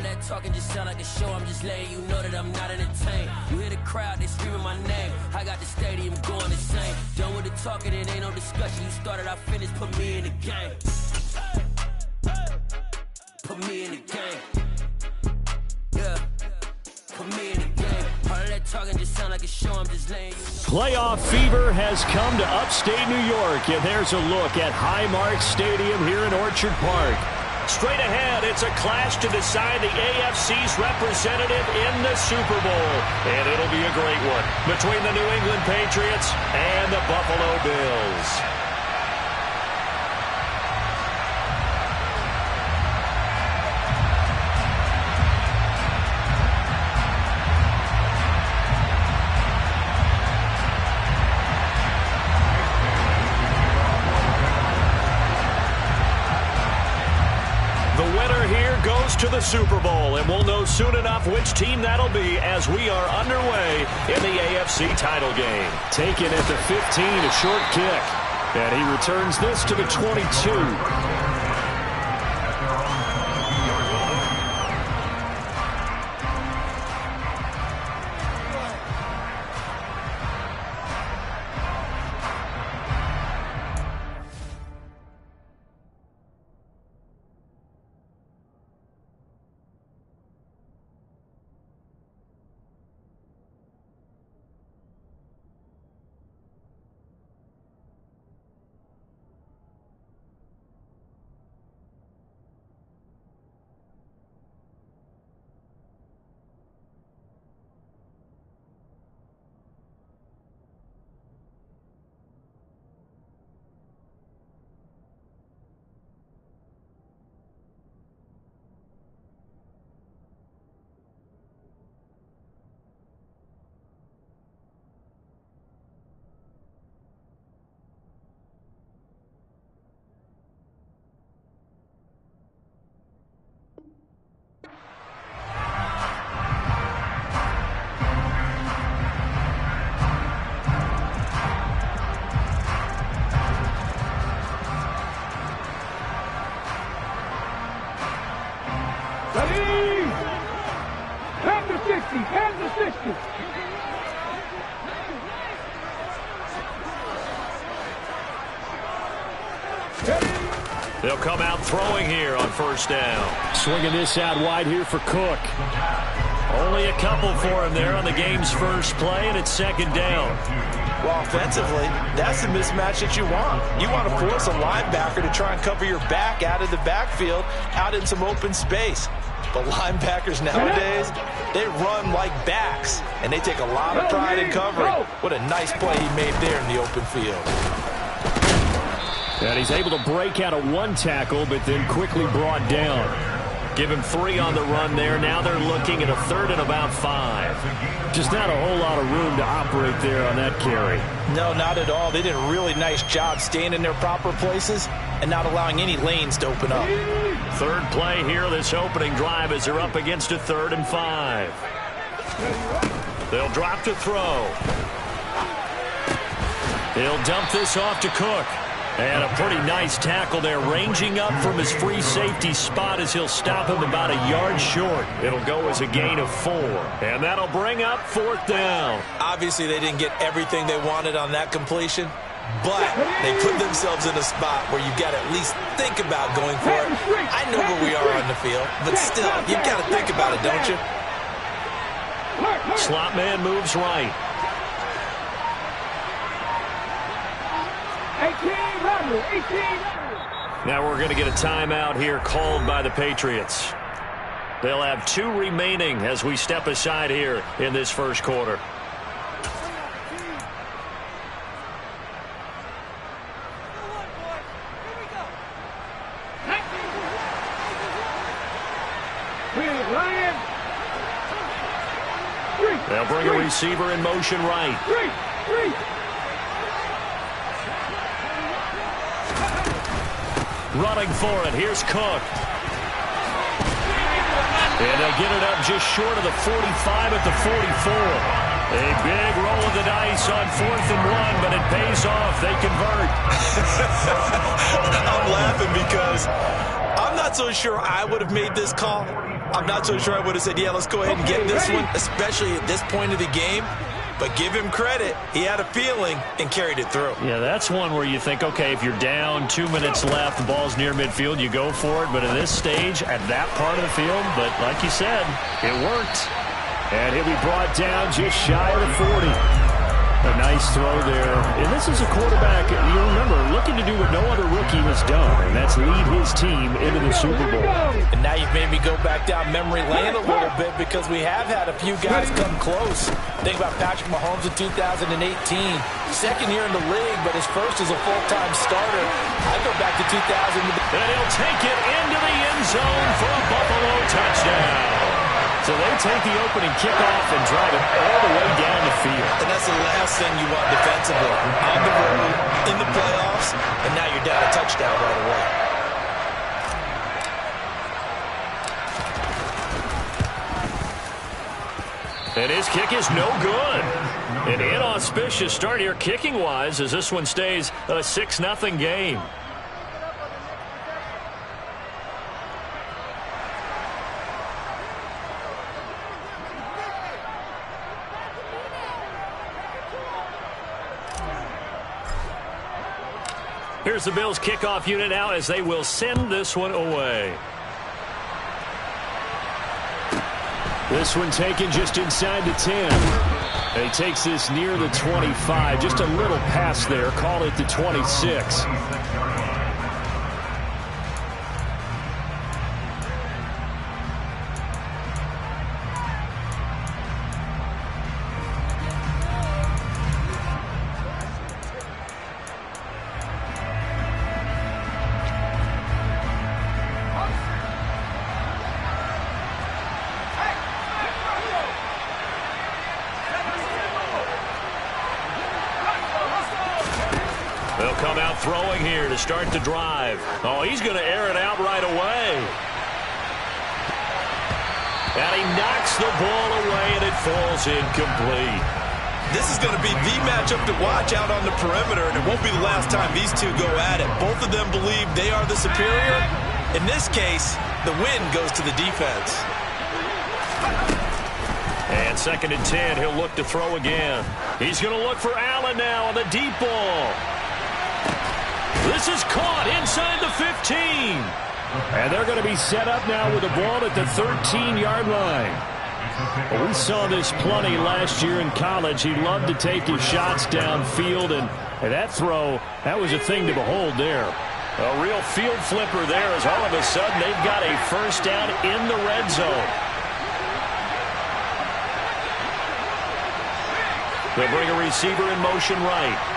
of that talking just sound like a show. I'm just letting you know that I'm not entertained. You hear the crowd, they screaming my name. I got the stadium going insane. Done with the talking, it ain't no discussion. You started, I finished, put me in the game. Put me in the game. Yeah. Put me in the game. All of that talking just sound like a show. I'm just letting you know. Playoff fever has come to upstate New York, and there's a look at Highmark Stadium here in Orchard Park. Straight ahead, it's a clash to decide the AFC's representative in the Super Bowl. And it'll be a great one between the New England Patriots and the Buffalo Bills. Goes to the Super Bowl, and we'll know soon enough which team that'll be as we are underway in the AFC title game. Taken at the 15, a short kick, and he returns this to the 22. They'll come out throwing here on first down. Swinging this out wide here for Cook. Only a couple for him there on the game's first play, and it's second down. Well, offensively, that's the mismatch that you want. You want to force a linebacker to try and cover your back out of the backfield, out in some open space. But linebackers nowadays, they run like backs, and they take a lot of pride in covering. What a nice play he made there in the open field. And he's able to break out of one tackle, but then quickly brought down. Give him 3 on the run there. Now they're looking at a third and about 5. Just not a whole lot of room to operate there on that carry. No, not at all. They did a really nice job staying in their proper places and not allowing any lanes to open up. Third play here, this opening drive, as they're up against a 3rd and 5. They'll drop to throw. He'll dump this off to Cook. And a pretty nice tackle there, ranging up from his free safety spot as he'll stop him about a yard short. It'll go as a gain of 4. And that'll bring up 4th down. Obviously, they didn't get everything they wanted on that completion, but they put themselves in a spot where you got to at least think about going for it. I know where we are on the field, but still, you've got to think about it, don't you? Slot man moves right. 18. Now we're going to get a timeout here called by the Patriots. They'll have 2 remaining as we step aside here in this first quarter. They'll bring a receiver in motion right. Running for it. Here's Cook. And they'll get it up just short of the 45 at the 44. A big roll of the dice on 4th and 1, but it pays off. They convert. I'm laughing because I'm not not so sure I would have made this call. I'm not so sure I would have said, yeah, let's go ahead and get this one, especially at this point of the game. But give him credit. He had a feeling and carried it through. Yeah, that's one where you think, okay, if you're down, 2 minutes left, the ball's near midfield, you go for it. But at this stage, at that part of the field, but like you said, it worked. And he'll be brought down just shy of the 40. A nice throw there. And this is a quarterback, you remember, looking to do what no other rookie has done, and that's lead his team into the Super Bowl. And now you've made me go back down memory lane a little bit because we have had a few guys come close. Think about Patrick Mahomes in 2018. Second year in the league, but his first as a full-time starter. I go back to 2000. And he'll take it into the end zone for a Buffalo touchdown. So they take the opening kickoff and drive it all the way down the field. And that's the last thing you want defensively. On the road, in the playoffs, and now you're down a touchdown right away. And his kick is no good. An inauspicious start here kicking-wise as this one stays a 6-0 game. Here's the Bills kickoff unit now as they will send this one away. This one taken just inside the 10. And he takes this near the 25. Just a little pass there. Call it the 26. They'll come out throwing here to start the drive. Oh, he's going to air it out right away. And he knocks the ball away, and it falls incomplete. This is going to be the matchup to watch out on the perimeter, and it won't be the last time these two go at it. Both of them believe they are the superior. In this case, the win goes to the defense. And 2nd and 10, he'll look to throw again. He's going to look for Allen now on the deep ball. This is caught inside the 15. And they're going to be set up now with the ball at the 13-yard line. Well, we saw this plenty last year in college. He loved to take his shots downfield, and that throw, that was a thing to behold there. A real field flipper there as all of a sudden they've got a first down in the red zone. They'll bring a receiver in motion right.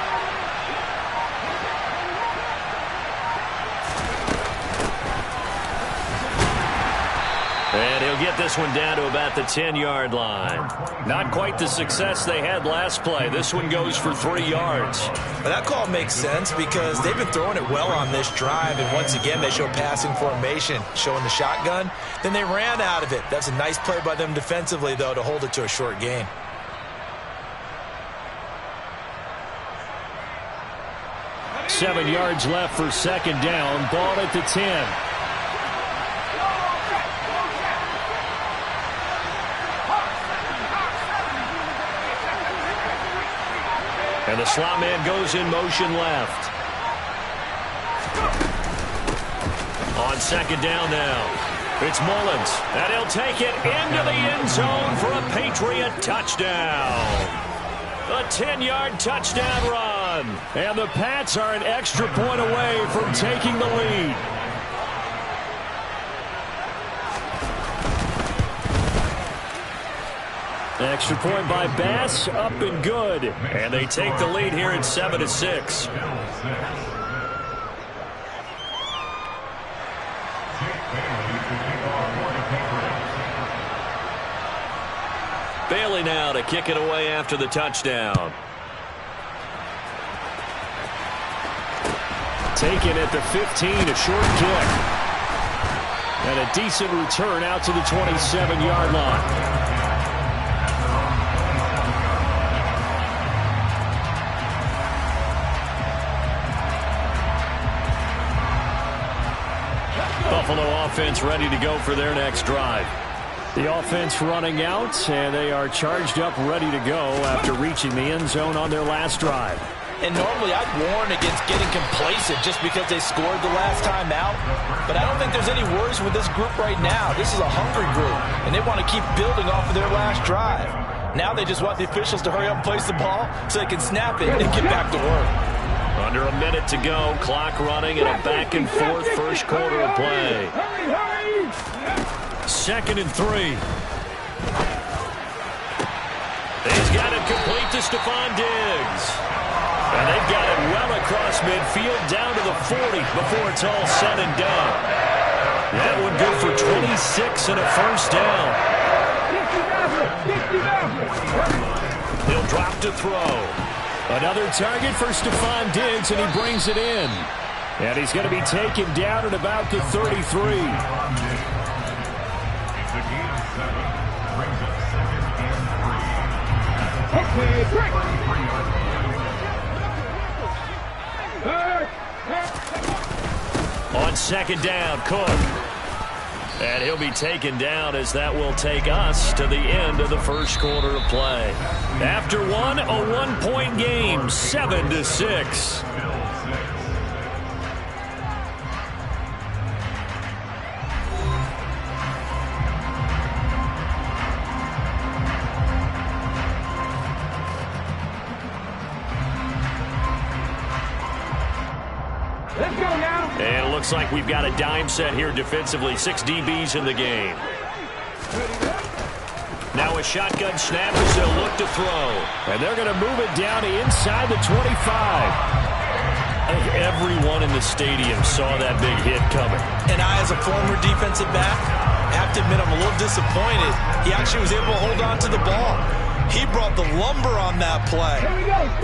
And he'll get this one down to about the 10-yard line. Not quite the success they had last play. This one goes for 3 yards. Well, that call makes sense because they've been throwing it well on this drive, and once again they show passing formation, showing the shotgun. Then they ran out of it. That's a nice play by them defensively, though, to hold it to a short gain. Seven yards left for 2nd down. Ball at the 10. And the slot man goes in motion left. On 2nd down now. It's Mullins. And he'll take it into the end zone for a Patriot touchdown. A 10-yard touchdown run. And the Pats are an extra point away from taking the lead. Extra point by Bass, up and good. And they take the lead here at 7-6. Bailey now to kick it away after the touchdown. Taken at the 15, a short kick. And a decent return out to the 27-yard line. Buffalo offense ready to go for their next drive. The offense running out, and they are charged up, ready to go after reaching the end zone on their last drive. And normally I'd warn against getting complacent just because they scored the last time out. But I don't think there's any worries with this group right now. This is a hungry group, and they want to keep building off of their last drive. Now they just want the officials to hurry up and place the ball so they can snap it and get back to work. Under a minute to go, clock running, and a back-and-forth first quarter of play. 2nd and 3. He's got it complete to Stephon Diggs. And they've got it well across midfield down to the 40 before it's all said and done. That one good for 26 and a first down. He'll drop to throw. Another target for Stephon Diggs, and he brings it in. And he's going to be taken down at about the 33. On 2nd down, Cook. And he'll be taken down as that will take us to the end of the first quarter of play. After one, a 1-point game, 7-6. And it looks like we've got a dime set here defensively. 6 DBs in the game. Now a shotgun snap as they'll look to throw. And they're going to move it down to inside the 25. I think everyone in the stadium saw that big hit coming. And I, as a former defensive back, have to admit I'm a little disappointed. He actually was able to hold on to the ball. He brought the lumber on that play.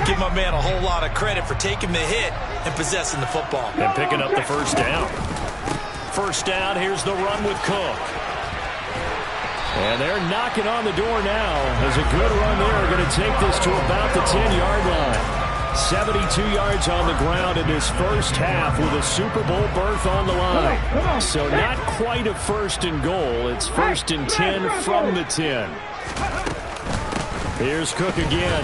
Give my man a whole lot of credit for taking the hit and possessing the football. And picking up the first down. First down, here's the run with Cook. And they're knocking on the door now. As a good run there, going to take this to about the 10-yard line. 72 yards on the ground in this first half with a Super Bowl berth on the line. So not quite a 1st and goal. It's 1st and 10 from the 10. Here's Cook again.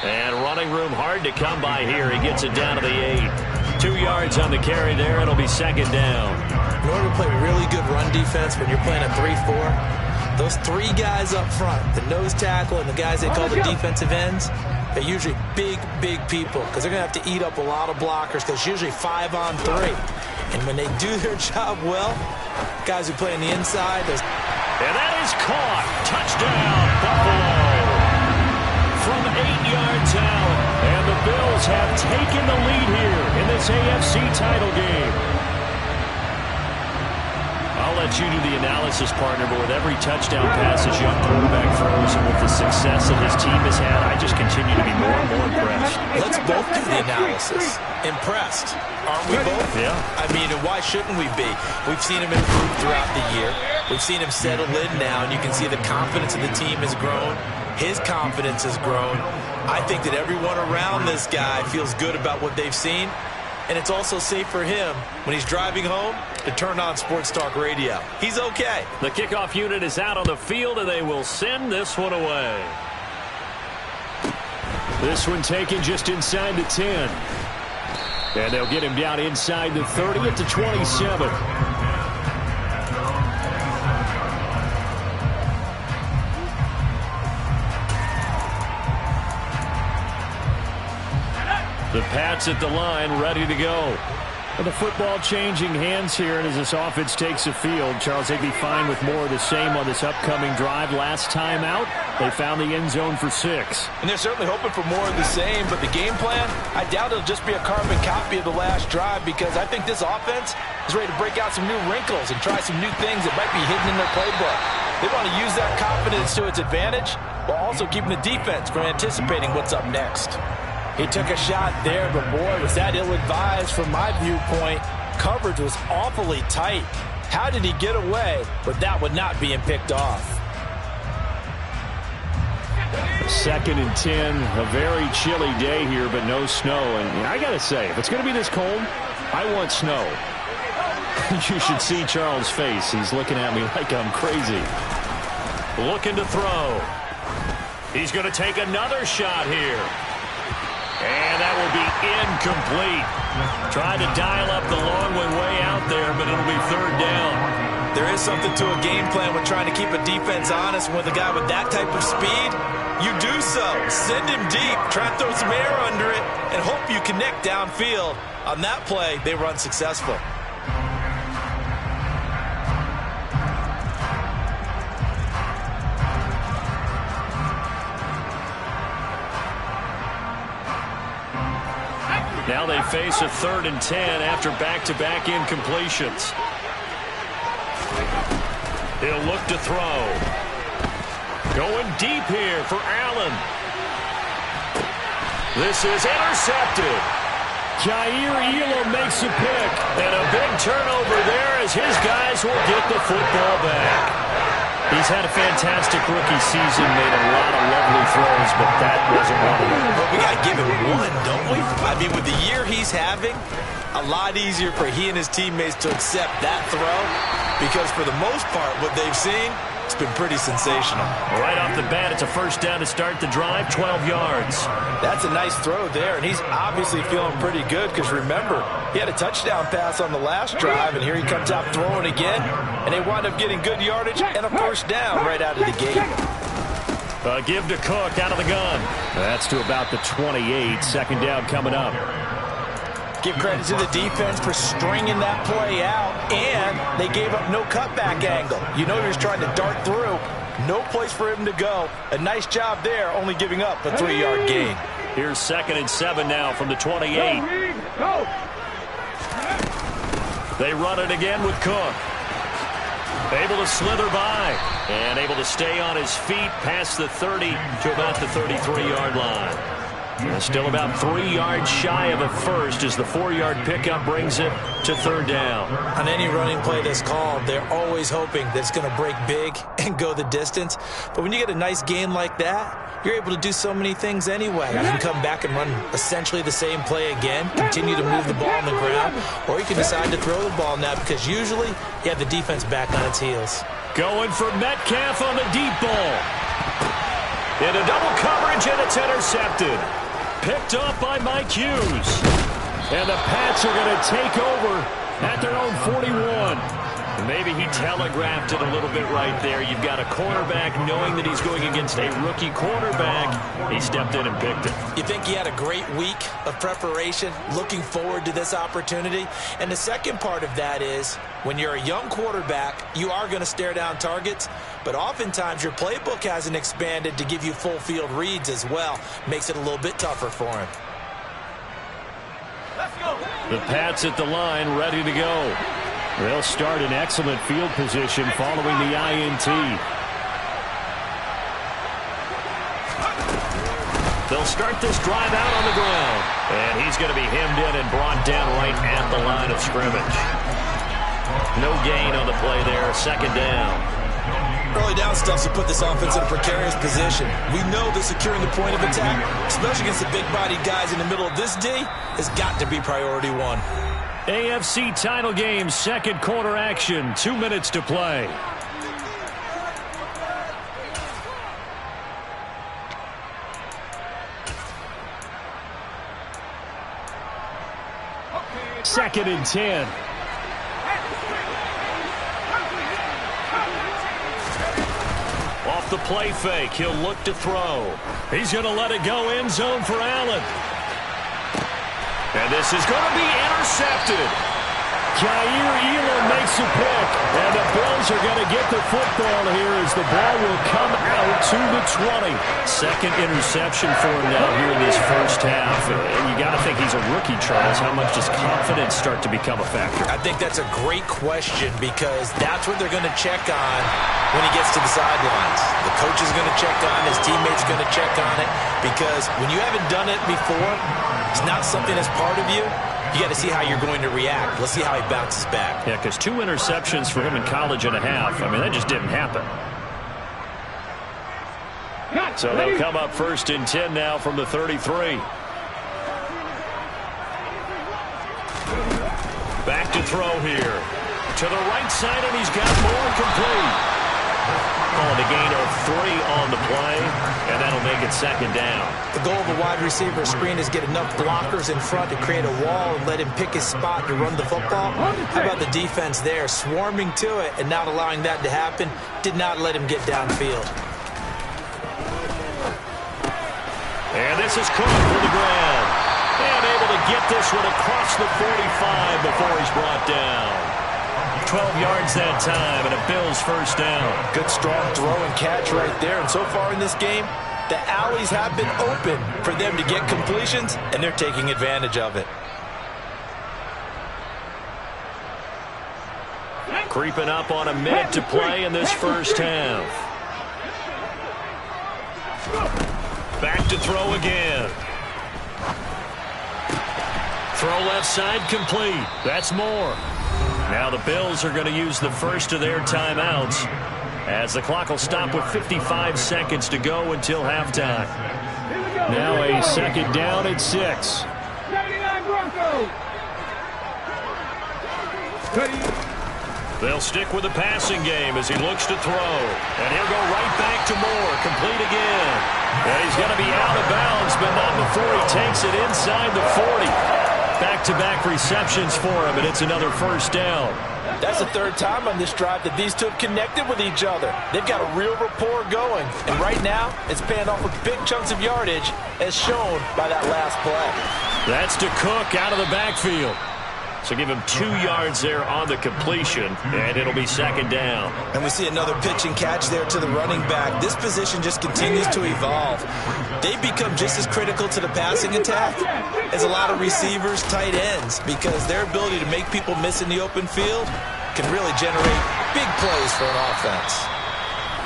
And running room hard to come by here. He gets it down to the 8. 2 yards on the carry there. It'll be 2nd down. In order to play really good run defense when you're playing a 3-4, those 3 guys up front, the nose tackle and the guys they call the defensive ends, they're usually big people because they're going to have to eat up a lot of blockers because it's usually 5 on 3. And when they do their job well, guys who play on the inside, those... And that is caught. Touchdown, Buffalo. From 8 yards out. And the Bills have taken the lead here in this AFC title game. I'll let you do the analysis, partner, but with every touchdown pass this young quarterback throws and with the success that his team has had, I just continue to be more and more impressed. Let's both do the analysis. Impressed. Aren't we both? Yeah. I mean, and why shouldn't we be? We've seen him improve throughout the year. We've seen him settle in now, and you can see the confidence of the team has grown. His confidence has grown. I think that everyone around this guy feels good about what they've seen. And it's also safe for him when he's driving home to turn on Sports Talk Radio. He's okay. The kickoff unit is out on the field, and they will send this one away. This one taken just inside the 10. And they'll get him down inside the 30 at the 27. The Pats at the line, ready to go. And the football changing hands here, and as this offense takes the field, Charles, they'd be fine with more of the same on this upcoming drive. Last time out, they found the end zone for 6. And they're certainly hoping for more of the same, but the game plan, I doubt it'll just be a carbon copy of the last drive because I think this offense is ready to break out some new wrinkles and try some new things that might be hidden in their playbook. They want to use that confidence to its advantage while also keeping the defense from anticipating what's up next. He took a shot there, but boy, was that ill-advised from my viewpoint. Coverage was awfully tight. How did he get away with that one not being picked off? 2nd and 10, a very chilly day here, but no snow. And I got to say, if it's going to be this cold, I want snow. You should see Charles' face. He's looking at me like I'm crazy. Looking to throw. He's going to take another shot here. And that will be incomplete. Tried to dial up the long way out there, but it'll be third down. There is something to a game plan with trying to keep a defense honest. With a guy with that type of speed, you do so. Send him deep. Try to throw some air under it and hope you connect downfield. On that play, they were unsuccessful. Now they face a 3rd and 10 after back-to-back incompletions. He'll look to throw. Going deep here for Allen. This is intercepted. Jair Elam makes a pick. And a big turnover there as his guys will get the football back. He's had a fantastic rookie season, made a lot of lovely throws, but that wasn't one of them. But we got to give him one, don't we? I mean, with the year he's having, a lot easier for he and his teammates to accept that throw because for the most part, what they've seen, it's been pretty sensational. Right off the bat, it's a first down to start the drive, 12 yards. That's a nice throw there, and he's obviously feeling pretty good because remember, he had a touchdown pass on the last drive, and here he comes out throwing again, and they wind up getting good yardage and a first down right out of the gate. Give to Cook out of the gun. That's to about the 28. Second down coming up. Give credit to the defense for stringing that play out, and they gave up no cutback angle. You know he was trying to dart through. No place for him to go. A nice job there, only giving up a 3-yard gain. Here's 2nd and 7 now from the 28. They run it again with Cook. Able to slither by and able to stay on his feet past the 30 to about the 33-yard line. Still about 3 yards shy of a first as the 4-yard pickup brings it to 3rd down. On any running play that's called, they're always hoping that it's going to break big and go the distance. But when you get a nice gain like that, you're able to do so many things anyway. You can come back and run essentially the same play again, continue to move the ball on the ground, or you can decide to throw the ball now because usually you have the defense back on its heels. Going for Metcalf on the deep ball. In a double coverage, and it's intercepted. Picked up by Mike Hughes. And the Pats are going to take over at their own 41. Maybe he telegraphed it a little bit right there. You've got a cornerback knowing that he's going against a rookie quarterback. He stepped in and picked it. You think he had a great week of preparation, looking forward to this opportunity? And the second part of that is, when you're a young quarterback, you are going to stare down targets, but oftentimes your playbook hasn't expanded to give you full field reads as well. Makes it a little bit tougher for him. Let's go. The Pats at the line, ready to go. They'll start in excellent field position following the INT. They'll start this drive out on the ground. And he's going to be hemmed in and brought down right at the line of scrimmage. No gain on the play there. 2nd down. Early down stuff to put this offense in a precarious position. We know that securing the point of attack, especially against the big-bodied guys in the middle of this D, has got to be priority one. AFC title game, 2nd quarter action. 2 minutes to play. Second and 10. Off the play fake, he'll look to throw. He's going to let it go end zone for Allen. And this is going to be intercepted. Jair Elam makes a pick. And the Bills are going to get the football here as the ball will come out to the 20. 2nd interception for him now here in this first half. And you got to think he's a rookie, Charles. How much does confidence start to become a factor? I think that's a great question because that's what they're going to check on when he gets to the sidelines. The coach is going to check on, his teammates are going to check on it because when you haven't done it before, it's not something that's part of you. You got to see how you're going to react. Let's see how he bounces back. Yeah, because 2 interceptions for him in college and a half. I mean, that just didn't happen. So they'll come up 1st and 10 now from the 33. Back to throw here. To the right side, and he's got more, complete. Calling a gain of 3 on the play, and that'll make it second down. The goal of a wide receiver screen is get enough blockers in front to create a wall and let him pick his spot to run the football. How about the defense there, swarming to it and not allowing that to happen? Did not let him get downfield. And this is Cook for the ground. And able to get this one across the 45 before he's brought down. 12 yards that time, and a Bills first down. Good strong throw and catch right there. And so far in this game, the alleys have been open for them to get completions, and they're taking advantage of it. Creeping up on a minute to play in this first half. Back to throw again. Throw left side complete. That's more. Now the Bills are going to use the first of their timeouts as the clock will stop with 55 seconds to go until halftime. Now a second down at 6. They'll stick with the passing game as he looks to throw. And he'll go right back to Moore. Complete again. And he's going to be out of bounds, but not before he takes it inside the 40. Back-to-back receptions for him, and it's another first down. That's the third time on this drive that these two have connected with each other. They've got a real rapport going. And right now, it's paying off with big chunks of yardage, as shown by that last play. That's to Cook out of the backfield. So give him 2 yards there on the completion, and it'll be second down. And we see another pitch and catch there to the running back. This position just continues to evolve. They've become just as critical to the passing attack as a lot of receivers, tight ends, because their ability to make people miss in the open field can really generate big plays for an offense.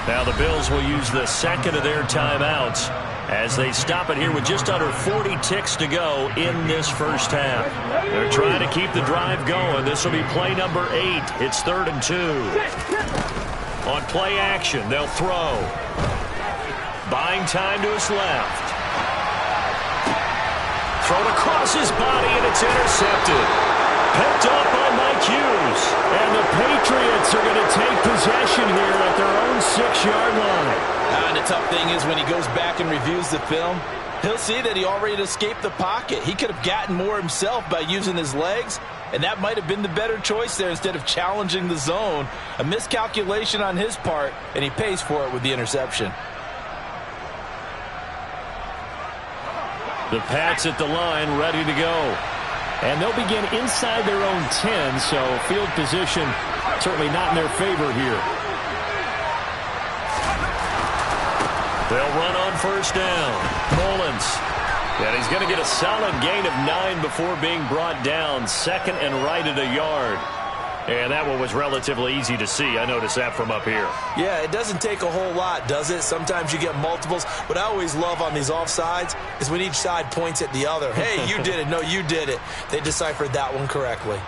Now the Bills will use the second of their timeouts as they stop it here with just under 40 ticks to go in this first half. They're trying to keep the drive going. This will be play number 8. It's 3rd and 2. On play action, they'll throw. Buying time to his left. Thrown across his body, and it's intercepted. Picked up by Mike Hughes. And the Patriots are going to take possession here at their own 6-yard line. And the tough thing is when he goes back and reviews the film, he'll see that he already escaped the pocket. He could have gotten more himself by using his legs, and that might have been the better choice there instead of challenging the zone. A miscalculation on his part, and he pays for it with the interception. The Pats at the line, ready to go. And they'll begin inside their own 10, so field position certainly not in their favor here. They'll run on first down. Mullins. And he's going to get a solid gain of 9 before being brought down. Second and right at a yard. And that one was relatively easy to see. I noticed that from up here. Yeah, it doesn't take a whole lot, does it? Sometimes you get multiples. What I always love on these offsides is when each side points at the other. Hey, you did it. No, you did it. They deciphered that one correctly.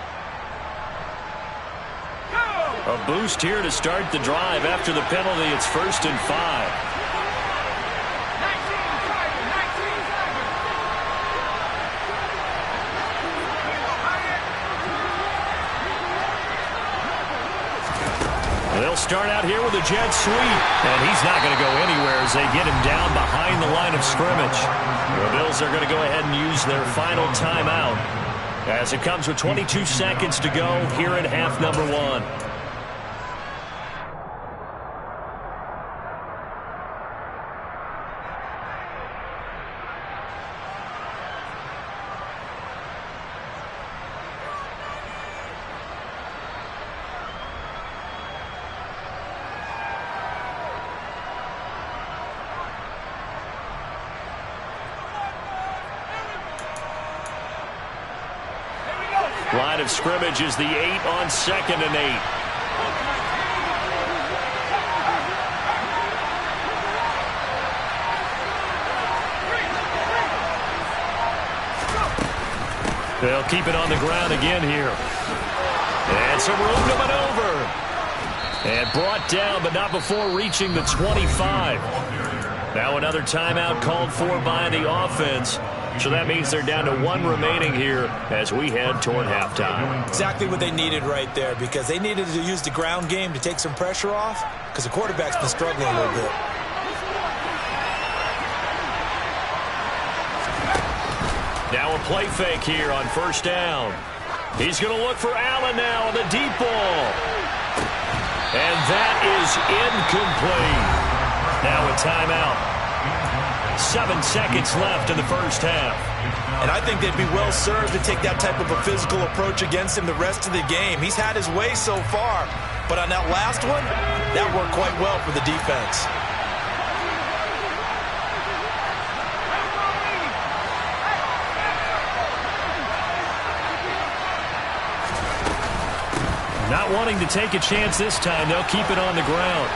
A boost here to start the drive. After the penalty, it's 1st and 5. They'll start out here with a jet sweep, and he's not going to go anywhere as they get him down behind the line of scrimmage. The Bills are going to go ahead and use their final timeout as it comes with 22 seconds to go here in half number 1. Line of scrimmage is the 8 on 2nd and 8. They'll keep it on the ground again here. And some room to maneuver. And brought down, but not before reaching the 25. Now another timeout called for by the offense. So that means they're down to 1 remaining here as we head toward halftime. Exactly what they needed right there, because they needed to use the ground game to take some pressure off, because the quarterback's been struggling a little bit. Now a play fake here on first down. He's going to look for Allen now on the deep ball. And that is incomplete. Now a timeout. 7 seconds left in the first half. And I think they'd be well served to take that type of a physical approach against him the rest of the game. He's had his way so far, but on that last one, that worked quite well for the defense. Not wanting to take a chance this time, they'll keep it on the ground.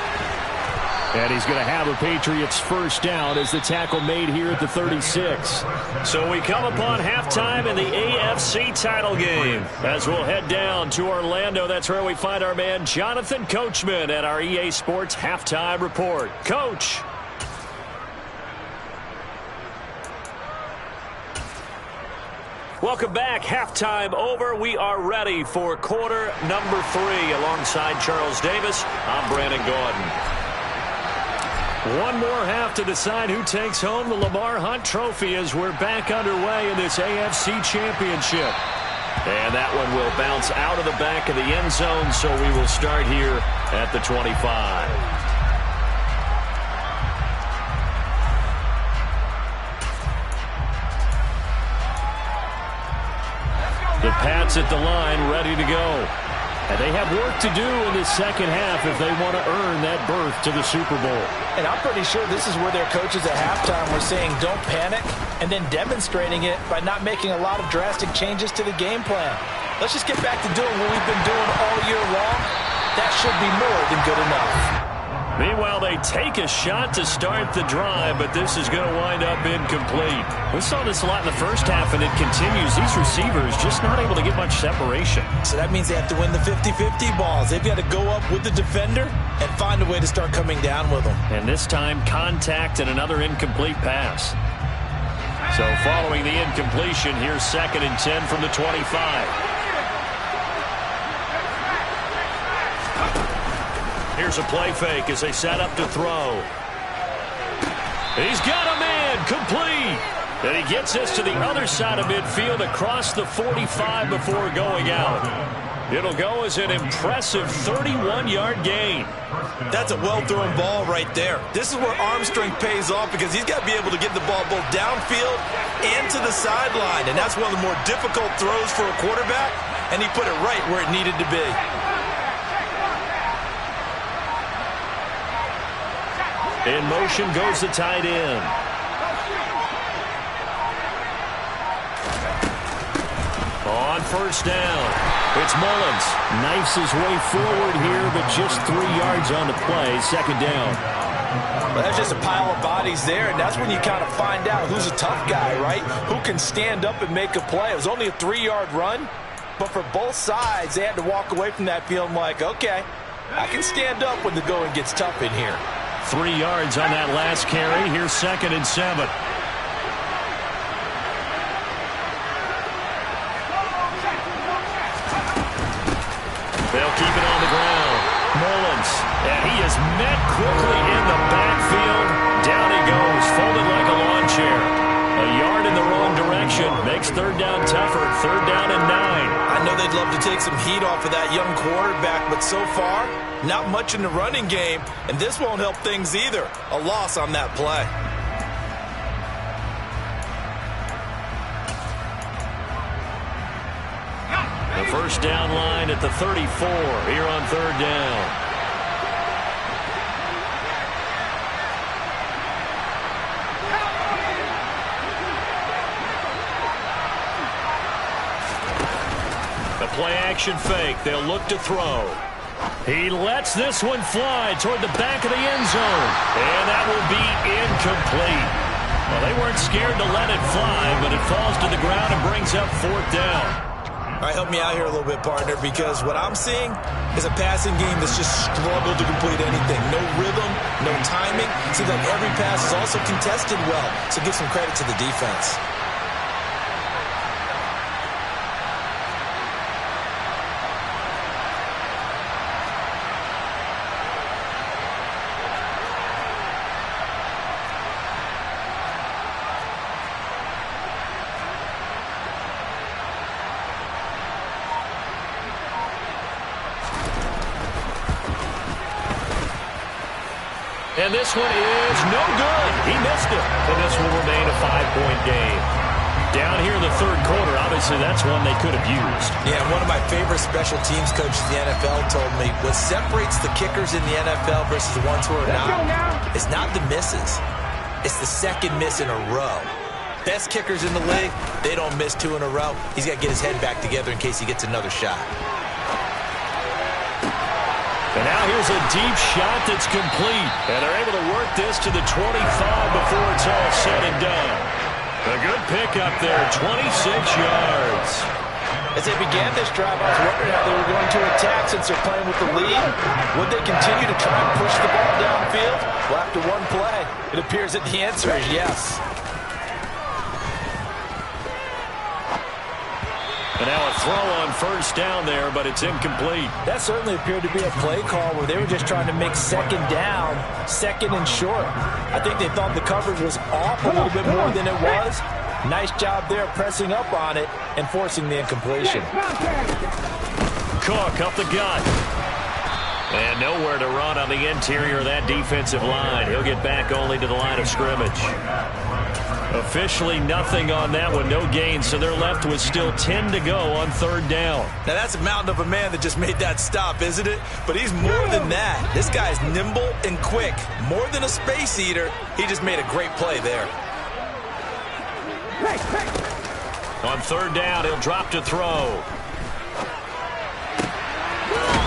And he's going to have a Patriots first down as the tackle made here at the 36. So we come upon halftime in the AFC title game. As we'll head down to Orlando, that's where we find our man Jonathan Coachman at our EA Sports Halftime Report. Coach. Welcome back. Halftime over. We are ready for quarter number 3. Alongside Charles Davis, I'm Brandon Gaudin. One more half to decide who takes home the Lamar Hunt Trophy as we're back underway in this AFC Championship. And that one will bounce out of the back of the end zone, so we will start here at the 25. The Pats at the line, ready to go. And they have work to do in this second half if they want to earn that berth to the Super Bowl. And I'm pretty sure this is where their coaches at halftime were saying don't panic, and then demonstrating it by not making a lot of drastic changes to the game plan. Let's just get back to doing what we've been doing all year long. That should be more than good enough. Meanwhile, they take a shot to start the drive, but this is going to wind up incomplete. We saw this a lot in the first half, and it continues. These receivers just not able to get much separation. So that means they have to win the 50-50 balls. They've got to go up with the defender and find a way to start coming down with them. And this time, contact and another incomplete pass. So following the incompletion, here's 2nd and 10 from the 25. Here's a play fake as they set up to throw. He's got a man, complete. And he gets us to the other side of midfield across the 45 before going out. It'll go as an impressive 31-yard gain. That's a well-thrown ball right there. This is where arm strength pays off, because he's got to be able to get the ball both downfield and to the sideline. And that's one of the more difficult throws for a quarterback, and he put it right where it needed to be. In motion goes the tight end. On first down, it's Mullins. Knifes his way forward here, but just 3 yards on the play. 2nd down. Well, that's just a pile of bodies there, and that's when you kind of find out who's a tough guy, right? Who can stand up and make a play. It was only a 3-yard run, but for both sides, they had to walk away from that feeling like, okay, I can stand up when the going gets tough in here. 3 yards on that last carry. Here's 2nd and 7. They'll keep it on the ground. Mullins, and he is met quickly in the backfield. Down he goes, folded like a lawn chair. A yard in the wrong direction makes 3rd down tougher. 3rd down and 9. I know they'd love to take some heat off of that young quarterback, but so far, not much in the running game, and this won't help things either. A loss on that play. The first down line at the 34 here on 3rd down. The play-action fake. They'll look to throw. He lets this one fly toward the back of the end zone. And that will be incomplete. Well, they weren't scared to let it fly, but it falls to the ground and brings up 4th down. All right, help me out here a little bit, partner, because what I'm seeing is a passing game that's just struggled to complete anything. No rhythm, no timing. Seems like every pass is also contested well, so give some credit to the defense. And this one is no good. He missed it. And this will remain a 5-point game. Down here in the third quarter, obviously that's one they could have used. Yeah, one of my favorite special teams coaches in the NFL told me what separates the kickers in the NFL versus the ones who are not is not the misses. It's the second miss in a row. Best kickers in the league, they don't miss 2 in a row. He's got to get his head back together in case he gets another shot. And now here's a deep shot that's complete. And they're able to work this to the 25 before it's all said and done. A good pickup there, 26 yards. As they began this drive, I was wondering how they were going to attack since they're playing with the lead. Would they continue to try and push the ball downfield? Well, after one play, it appears that the answer is yes. And now a throw on first down there, but it's incomplete. That certainly appeared to be a play call where they were just trying to make second down, second and short. I think they thought the coverage was off a little bit more than it was. Nice job there pressing up on it and forcing the incompletion. Cook up the gut. And nowhere to run on the interior of that defensive line. He'll get back only to the line of scrimmage. Officially nothing on that one, no gain, so they're left with still 10 to go on third down. Now that's a mountain of a man that just made that stop, isn't it? But he's more than that. This guy's nimble and quick. More than a space eater, he just made a great play there. On third down, he'll drop to throw.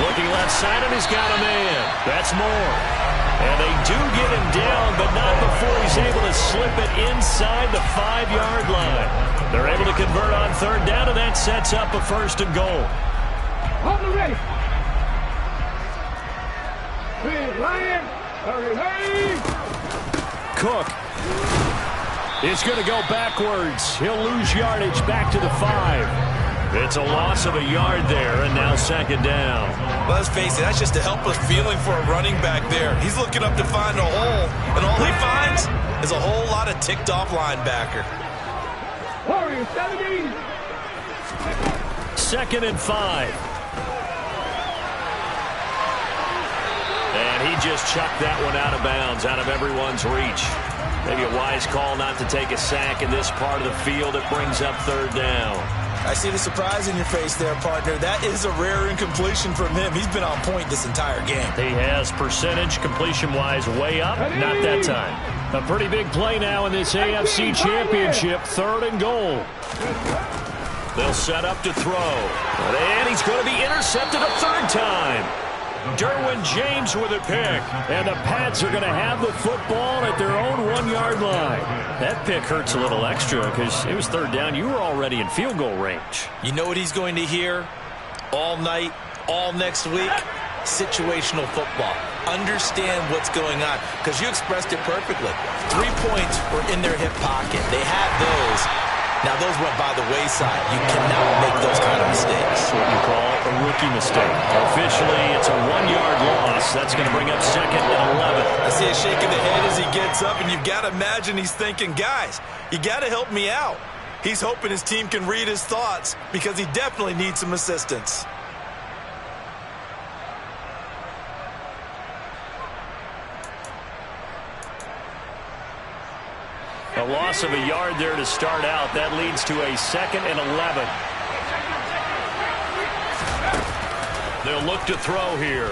Looking left side, and he's got a man. That's more. And they do get him down, but not before he's able to slip it inside the 5-yard line. They're able to convert on third down, and that sets up a 1st and goal. Hold it ready. Ryan, hurry. Cook is going to go backwards. He'll lose yardage back to the 5. It's a loss of a yard there, and now 2nd down. Well, let's face it, that's just a helpless feeling for a running back there. He's looking up to find a hole, and all he finds is a whole lot of ticked-off linebacker. Warriors, 17. 2nd and 5. And he just chucked that one out of bounds, out of everyone's reach. Maybe a wise call not to take a sack in this part of the field. It brings up 3rd down. I see the surprise in your face there, partner. That is a rare incompletion from him. He's been on point this entire game. He has percentage, completion-wise, way up. Not that time. A pretty big play now in this AFC Championship. 3rd and goal. They'll set up to throw. And he's going to be intercepted a 3rd time. Derwin James with a pick. And the Pats are going to have the football at their own 1-yard line. That pick hurts a little extra because it was 3rd down. You were already in field goal range. You know what he's going to hear all night, all next week? Situational football. Understand what's going on, because you expressed it perfectly. 3 points were in their hip pocket. They had those. Now, those went by the wayside. You cannot make those kind of mistakes. That's what you call a rookie mistake. Officially, it's a 1-yard loss. That's going to bring up 2nd and 11. I see a shake of the head as he gets up, and you've got to imagine he's thinking, guys, you got to help me out. He's hoping his team can read his thoughts because he definitely needs some assistance. A loss of a yard there to start out. That leads to a 2nd and 11. They'll look to throw here.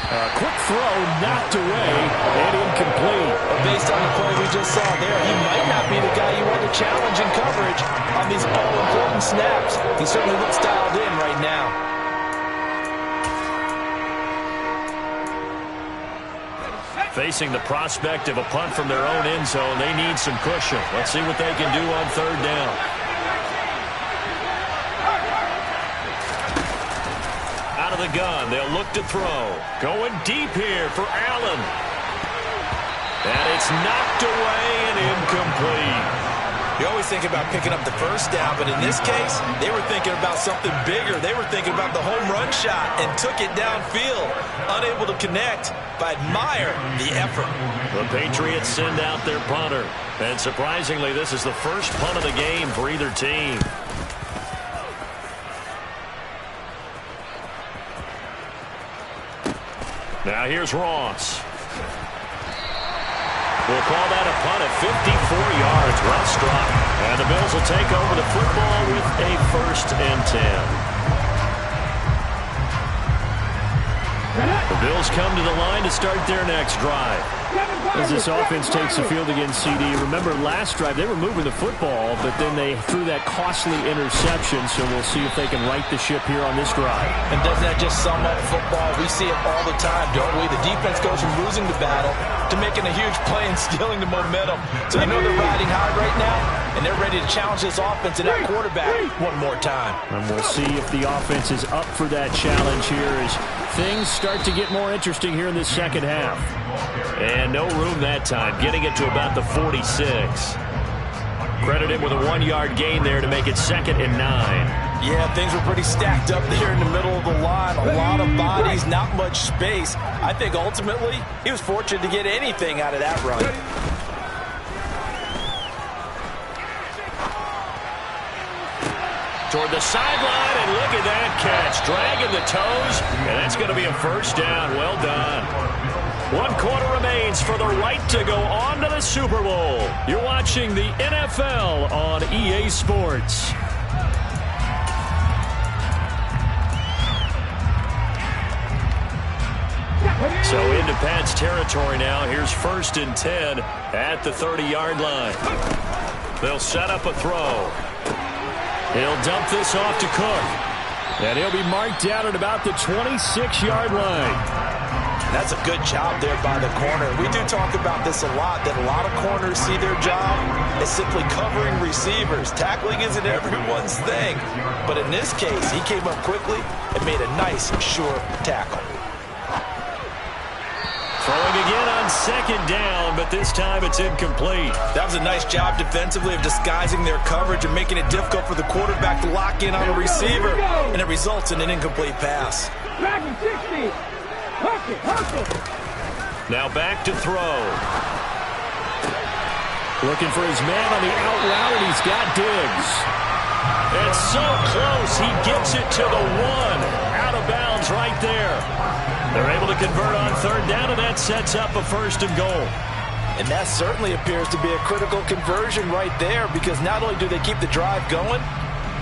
A quick throw knocked away and incomplete. Based on the play we just saw there, he might not be the guy you want to challenge in coverage on these all-important snaps. He certainly looks dialed in right now. Facing the prospect of a punt from their own end zone, they need some cushion. Let's see what they can do on 3rd down. Out of the gun, they'll look to throw. Going deep here for Allen. And it's knocked away and incomplete. You always think about picking up the 1st down, but in this case, they were thinking about something bigger. They were thinking about the home run shot and took it downfield. Unable to connect, but admire the effort. The Patriots send out their punter. And surprisingly, this is the first punt of the game for either team. Now here's Ross. We'll call that a punt at 54 yards. Well struck. And the Bills will take over the football with a 1st and 10. The Bills come to the line to start their next drive. As this offense takes the field against CD, remember last drive they were moving the football, but then they threw that costly interception, so we'll see if they can right the ship here on this drive. And doesn't that just sum up football? We see it all the time, don't we? The defense goes from losing the battle to making a huge play and stealing the momentum. So they know they're riding high right now, and they're ready to challenge this offense and that quarterback one more time. And we'll see if the offense is up for that challenge here as things start to get more interesting here in this second half. And no room that time, getting it to about the 46. Credit him with a 1-yard gain there to make it 2nd and 9. Yeah, things were pretty stacked up there in the middle of the line. A lot of bodies, not much space. I think ultimately he was fortunate to get anything out of that run. Toward the sideline, and look at that catch. Dragging the toes, and that's going to be a 1st down. Well done. 1 quarter remains for the right to go on to the Super Bowl. You're watching the NFL on EA Sports. So into Pat's territory now. Here's 1st and 10 at the 30-yard line. They'll set up a throw. He'll dump this off to Cook. And he'll be marked down at about the 26-yard line. That's a good job there by the corner. We do talk about this a lot, that a lot of corners see their job as simply covering receivers. Tackling isn't everyone's thing. But in this case, he came up quickly and made a nice, sure tackle. Throwing again on 2nd down, but this time it's incomplete. That was a nice job defensively of disguising their coverage and making it difficult for the quarterback to lock in on a receiver. And it results in an incomplete pass. Back in 60. Now back to throw. Looking for his man on the out route, and he's got Diggs. It's so close. He gets it to the 1. Out of bounds right there. They're able to convert on 3rd down, and that sets up a 1st and goal. And that certainly appears to be a critical conversion right there, because not only do they keep the drive going,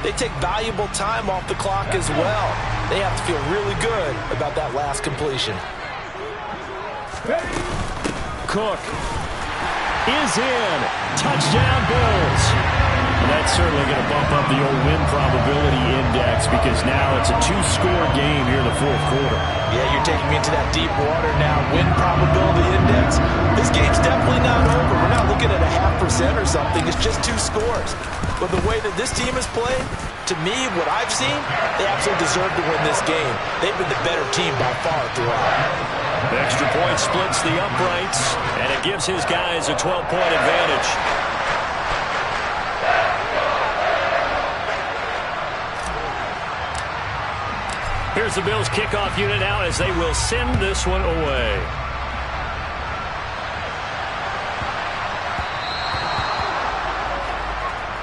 they take valuable time off the clock as well. They have to feel really good about that last completion. Cook is in. Touchdown, Bills. And that's certainly going to bump up the old win probability index, because now it's a 2-score game here in the 4th quarter. Yeah, you're taking me into that deep water now. Win probability index. This game's definitely not over. We're not looking at a 0.5% or something. It's just 2 scores. But the way that this team has played, to me, what I've seen, they absolutely deserve to win this game. They've been the better team by far throughout. The extra point splits the uprights, and it gives his guys a 12-point advantage. Here's the Bills kickoff unit out as they will send this one away.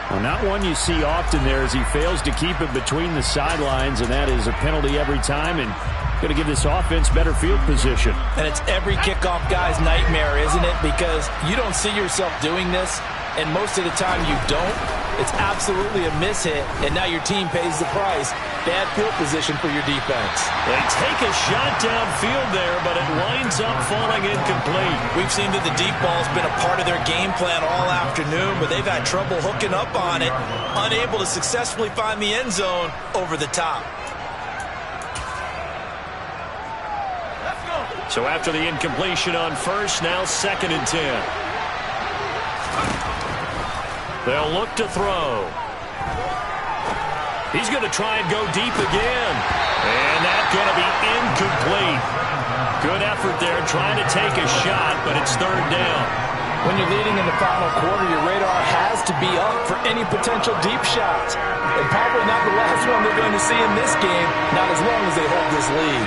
Well, not one you see often there as he fails to keep it between the sidelines, and that is a penalty every time, and going to give this offense better field position. And it's every kickoff guy's nightmare, isn't it? Because you don't see yourself doing this, and most of the time you don't. It's absolutely a mishit, and now your team pays the price. Bad field position for your defense. They take a shot downfield there, but it winds up falling incomplete. We've seen that the deep ball's been a part of their game plan all afternoon, but they've had trouble hooking up on it, unable to successfully find the end zone over the top. So after the incompletion on 1st, now 2nd and 10. They'll look to throw. He's going to try and go deep again. And that's going to be incomplete. Good effort there trying to take a shot, but it's 3rd down. When you're leading in the final quarter, your radar has to be up for any potential deep shots. And probably not the last one they're going to see in this game, not as long as they hold this lead.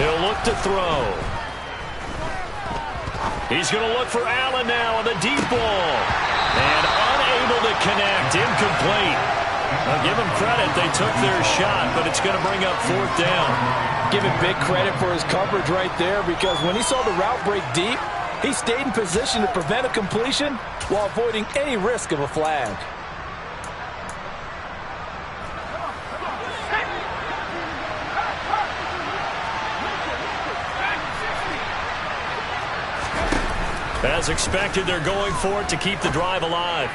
They'll look to throw. He's going to look for Allen now on the deep ball. And unable to connect. Incomplete. I'll give them credit. They took their shot, but it's going to bring up 4th down. Give him big credit for his coverage right there, because when he saw the route break deep, he stayed in position to prevent a completion while avoiding any risk of a flag. As expected, they're going for it to keep the drive alive.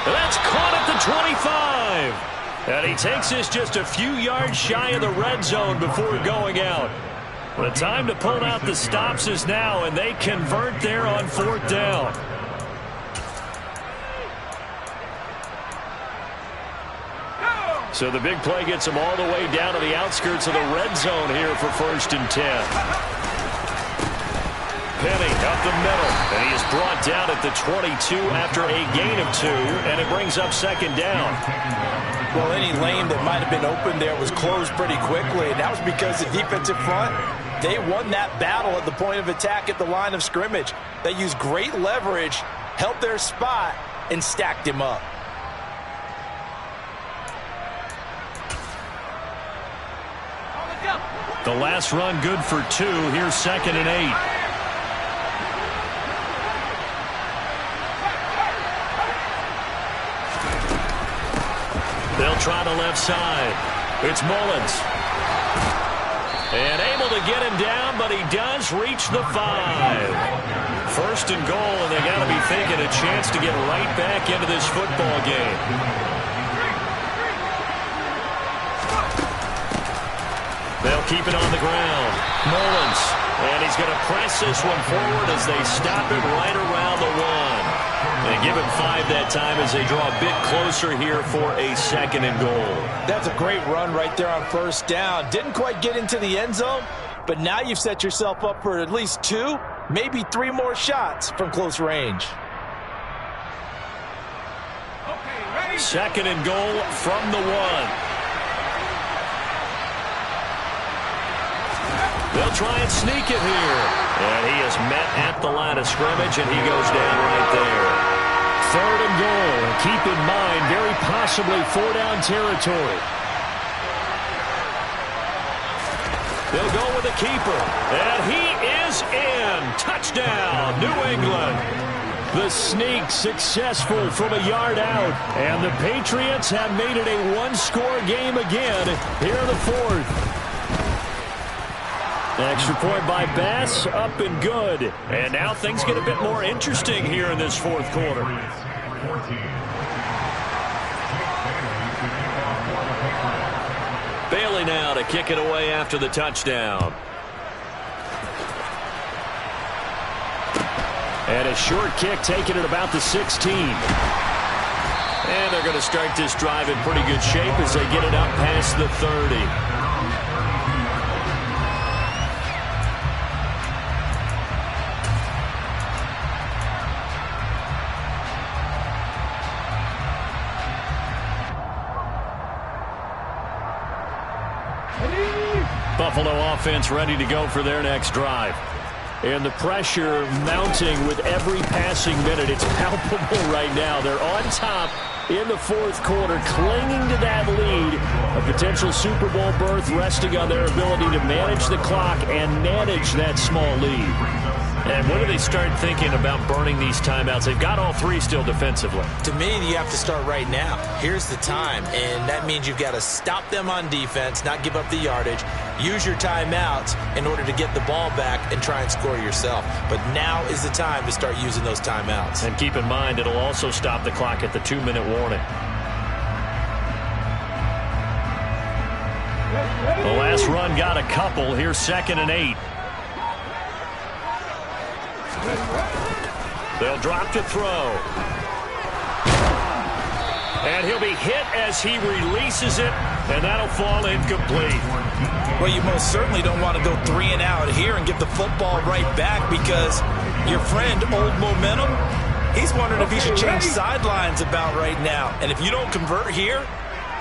That's caught at the 25. And he takes this just a few yards shy of the red zone before going out. The time to pull out the stops is now, and they convert there on 4th down. So the big play gets them all the way down to the outskirts of the red zone here for 1st and 10. Penny up the middle, and he is brought down at the 22 after a gain of 2, and it brings up 2nd down. Well, any lane that might have been open there was closed pretty quickly, and that was because the defensive front, they won that battle at the point of attack at the line of scrimmage. They used great leverage, held their spot, and stacked him up. The last run good for 2. Here's 2nd and 8. They'll try the left side. It's Mullins. And able to get him down, but he does reach the 5. 1st and goal, and they got to be thinking a chance to get right back into this football game. They'll keep it on the ground. Mullins. And he's going to press this one forward as they stop it right around the 1. And give him 5 that time as they draw a bit closer here for a 2nd and goal. That's a great run right there on 1st down. Didn't quite get into the end zone, but now you've set yourself up for at least 2, maybe 3 more shots from close range. 2nd and goal from the 1. They'll try and sneak it here. And he is met at the line of scrimmage, and he goes down right there. 3rd and goal. And keep in mind, very possibly 4-down territory. They'll go with the keeper. And he is in. Touchdown, New England. The sneak successful from a yard out. And the Patriots have made it a one-score game again here in the 4th. Extra point by Bass, up and good. And now things get a bit more interesting here in this 4th quarter. Bailey now to kick it away after the touchdown. And a short kick taken at about the 16. And they're going to start this drive in pretty good shape as they get it up past the 30. Buffalo offense ready to go for their next drive. And the pressure mounting with every passing minute. It's palpable right now. They're on top in the 4th quarter, clinging to that lead. A potential Super Bowl berth resting on their ability to manage the clock and manage that small lead. And when do they start thinking about burning these timeouts? They've got all 3 still defensively. To me, you have to start right now. Here's the time, and that means you've got to stop them on defense, not give up the yardage, use your timeouts in order to get the ball back and try and score yourself. But now is the time to start using those timeouts. And keep in mind, it'll also stop the clock at the 2-minute warning. The last run got a couple. Here's 2nd and 8. They'll drop to throw. And he'll be hit as he releases it, and that'll fall incomplete. Well, you most certainly don't want to go 3 and out here and get the football right back, because your friend, Old Momentum, he's wondering if he should change sidelines about right now. And if you don't convert here,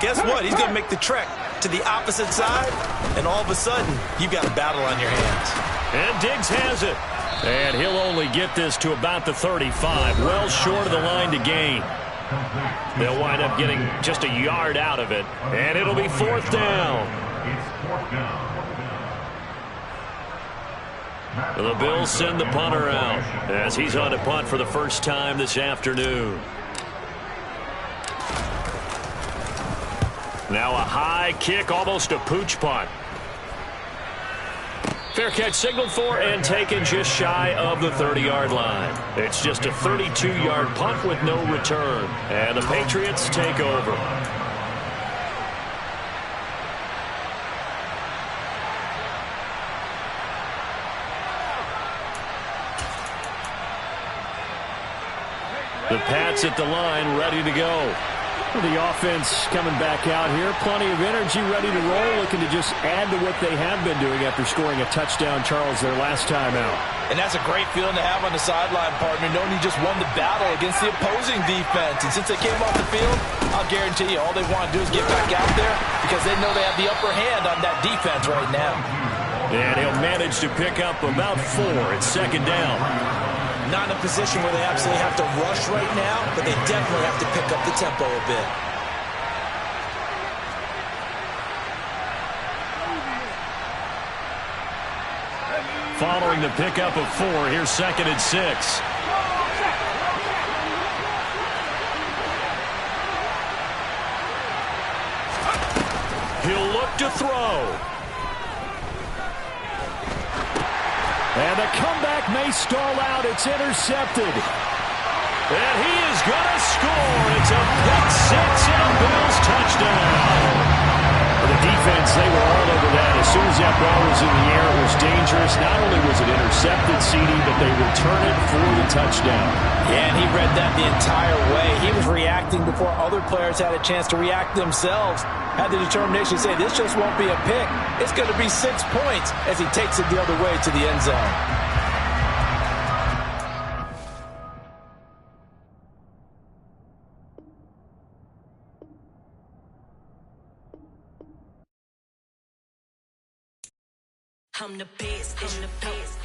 guess what? He's going to make the trek to the opposite side, and all of a sudden, you've got a battle on your hands. And Diggs has it. And he'll only get this to about the 35, well short of the line to gain. They'll wind up getting just a yard out of it, and it'll be 4th down. The Bills send the punter out as he's on to punt for the first time this afternoon. Now a high kick, almost a pooch punt. Fair catch signaled for and taken just shy of the 30-yard line. It's just a 32-yard punt with no return. And the Patriots take over. The Pats at the line, ready to go. The offense coming back out here. Plenty of energy, ready to roll, looking to just add to what they have been doing after scoring a touchdown, Charles, their last time out. And that's a great feeling to have on the sideline, partner, knowing you just won the battle against the opposing defense. And since they came off the field, I'll guarantee you all they want to do is get back out there because they know they have the upper hand on that defense right now. And he'll manage to pick up about 4 at second down. Not in a position where they absolutely have to rush right now, but they definitely have to pick up the tempo a bit. Following the pickup of 4, here's 2nd and 6. He'll look to throw. And the comeback may stall out. It's intercepted. And he is going to score. It's a pick 6 and a Bills touchdown. The defense, they were all over that. As soon as that ball was in the air, it was dangerous. Not only was it intercepted, CD, but they return it for the touchdown. Yeah, and he read that the entire way. He was reacting before other players had a chance to react themselves. Had the determination to say, this just won't be a pick. It's going to be 6 points as he takes it the other way to the end zone. I'm the best, I'm the best,